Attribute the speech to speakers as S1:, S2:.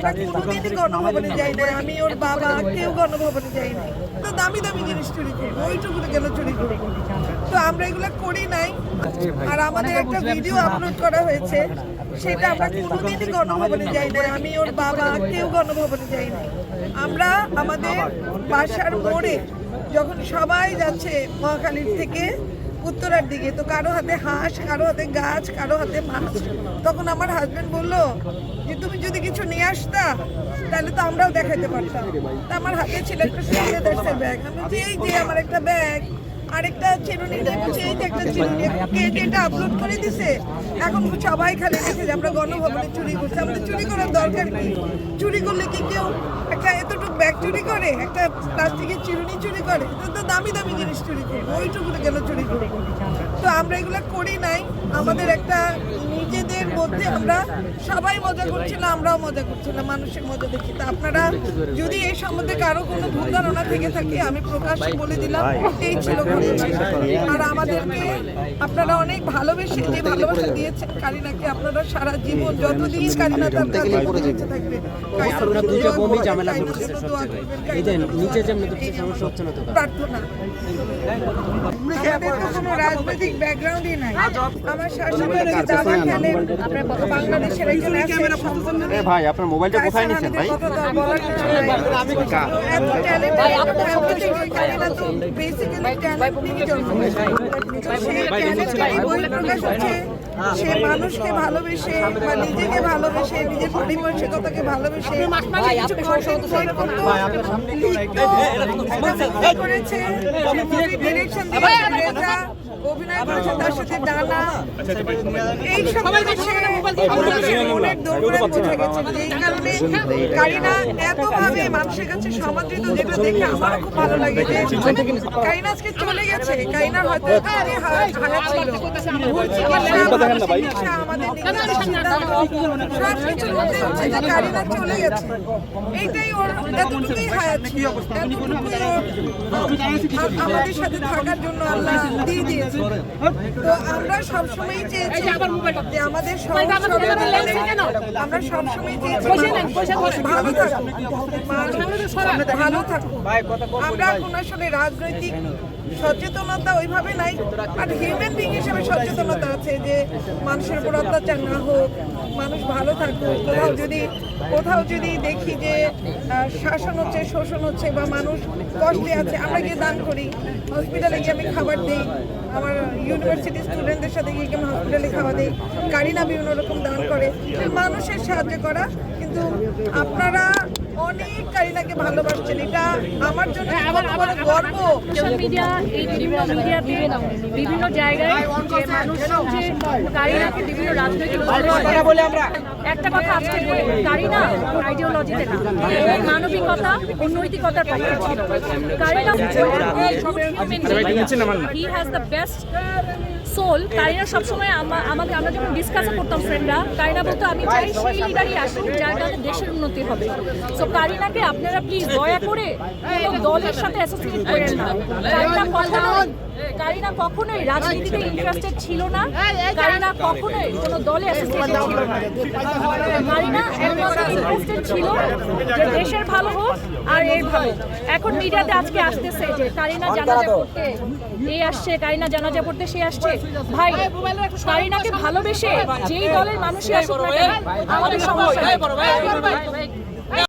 S1: আমরা কোনোদিনই গণভবনে যাই না, আমি ওর বাবা কেউ গণভবনে যাই না। তো দামি দামি জিনিস চুরি করবো, ওইটুকু কেন চুরি করবো? তো আমরা এগুলো করি নাই। আর আমাদের একটা ভিডিও আপলোড করা হয়েছে, সেটা আমরা কোনোদিনই গণভবনে যাই না, আমি ওর বাবা কেউ গণভবনে যাই না। আমরা আমাদের বাসার মোড়ে যখন সবাই যাচ্ছে মহাখালীর থেকে উত্তরার দিকে, তো কারো হাতে হাঁস, কারো হাতে গাছ, কারো হাতে মাছ, তখন আমার হাজবেন্ড বললো যে তুমি যদি কিছু নিয়ে আসতা তাহলে তো আমরাও দেখাতে পারতাম। তা আমার হাতে ছিল একটা সুন্দর ব্যাগ, আমি বলছি এই যে আমার একটা ব্যাগ, আরেকটা চিরুনি দেখছি, এই যে একটা চিরুনি, কে যেটা আপলোড করে দিছে। এখন সবাই খালি দেখে যে আমরা গণভবনে চুরি করছি। আমাদের চুরি করার দরকার কি? চুরি করলে কি কেউ একটা এতটুকু ব্যাগ চুরি করে, একটা প্লাস্টিকের চিরুনি চুরি করে? তো দামি দামি জিনিস চুরি করবো, ওইটুকু কেন চুরি করবো? তো আমরা এগুলো করি নাই। আমাদের একটা নিজেদের মধ্যে আমরা সবাই মজা করছিলাম, আমরাও মজা করছিলাম, মানুষের মজা দেখি। তা আপনারা যদি এই সম্বন্ধে কারো কোনো ভুল ধারণা থেকে থাকে, আমি প্রকাশ্যে বলে দিলাম এই ছিল ঘটনা। আর আমাদেরকে আপনারা অনেক ভালোবেসে, যে ভালোবাসা দিয়েছেন কারিনাকে, আপনারা সারা জীবন যতদিন কারিনা তার কাজে বেঁচে থাকবে প্রার্থনা। আমাদের তো কোনো রাজনৈতিক ব্যাকগ্রাউন্ডই নাই। আমার শাশুড়ি দাবা খেলেন, বাংলাদেশের একজন
S2: ভাই আপনার মোবাইলটা কোথায় নিচ্ছেন ভাই?
S1: এত ট্যালেন্ট, বেসিক্যালি ট্যালেন্ট নিয়ে জন্ম হয়েছে। সেই ট্যালেন্টটাই বহিঃপ্রকাশ হচ্ছে সে মানুষকে ভালোবেসে বা নিজেকে ভালোবেসে, নিজের পারিপার্শ্বিকতাকে ভালোবেসে করেছে, ডিরেকশন দিয়েছে, অভিনয় করেছে, তার সাথে ডানা, এই সব মনের দৌড়ে পৌঁছে গেছে। এই কারণে কারিনা এতভাবে মানুষের কাছে সমাদৃত, যেটা দেখে আমারও খুব ভালো লাগে যে কারিনা আজকে চলে গেছে। কারিনার হয়তো হায়াত ছিল, ভুল চিকিৎসা, আমাদের সবকিছুর মধ্যে হচ্ছে যে কারিনা চলে গেছে। এইটাই ওর এতটুকুই হায়াত ছিল, এতটুকুই ওর আমাদের সাথে থাকার জন্য আল্লাহ দিয়ে দিয়েছে। তো আমরা সবসময় চেয়েছি যে আমাদের আমরা সবসময় চেয়েছি ভালো থাকুক, ভালো থাকুক। আমরা কোনো আসলে রাজনৈতিক সচেতনতা ওইভাবে নাই, আর হিউম্যান বিং হিসেবে সচেতনতা আছে যে মানুষের উপর অত্যাচার না হোক, মানুষ ভালো থাকুক। কোথাও যদি দেখি যে শাসন হচ্ছে, শোষণ হচ্ছে বা মানুষ কষ্টে আছে, আমরা গিয়ে দান করি। হসপিটালে গিয়ে আমি খাবার দিই, আমার ইউনিভার্সিটি স্টুডেন্টদের সাথে গিয়ে আমি হসপিটালে খাওয়া দিই। কারিনা বিভিন্ন রকম দান করে, মানুষের সাহায্য করা। কিন্তু আপনারা অনেক কারিনাকে ভালোবাসছেন, এটা আমার জন্য গর্ব।
S3: সোশ্যাল মিডিয়া, এই মিডিয়াতে বিভিন্ন জায়গায় যে মানুষ যে কারিনাকে বিভিন্ন রাজনৈতিক একটা কথা আজকে বলি, কারিনা আইডিওলজিতে না, মানবিকতা ও নৈতিকতার পক্ষে ছিল। Kareena he has the best soul. Kareena সবসময় আমরা যখন ডিসকাসও করতাম ফ্রেন্ডরা, কারিনা বলতো আমি চাই সেই লিডারই আসুক যার কারণে দেশের উন্নতি হবে। সো কারিনাকে আপনারা প্লিজ দয়া করে কোনো দলের সাথে অ্যাসোসিয়েট করেন না। কারিনা কখনোই রাজনীতিতে ইন্টারেস্টেড ছিল না, কারিনা কখনোই কোনো দলে অ্যাসোসিয়েটেড ছিল না। কারিনা একমাত্র ইন্টারেস্টেড ছিল যে দেশের ভালো হোক আর এর ভালো। এখন মিডিয়াতে আজকে আসতেছে যে কারিনা জানাজা করতে এই আসছে, কারিনা জানাজা করতে সে আসছে। ভাই, কারিনাকে ভালোবেসে যেই দলের মানুষই আসুক না কেন, আমাদের সমস্যা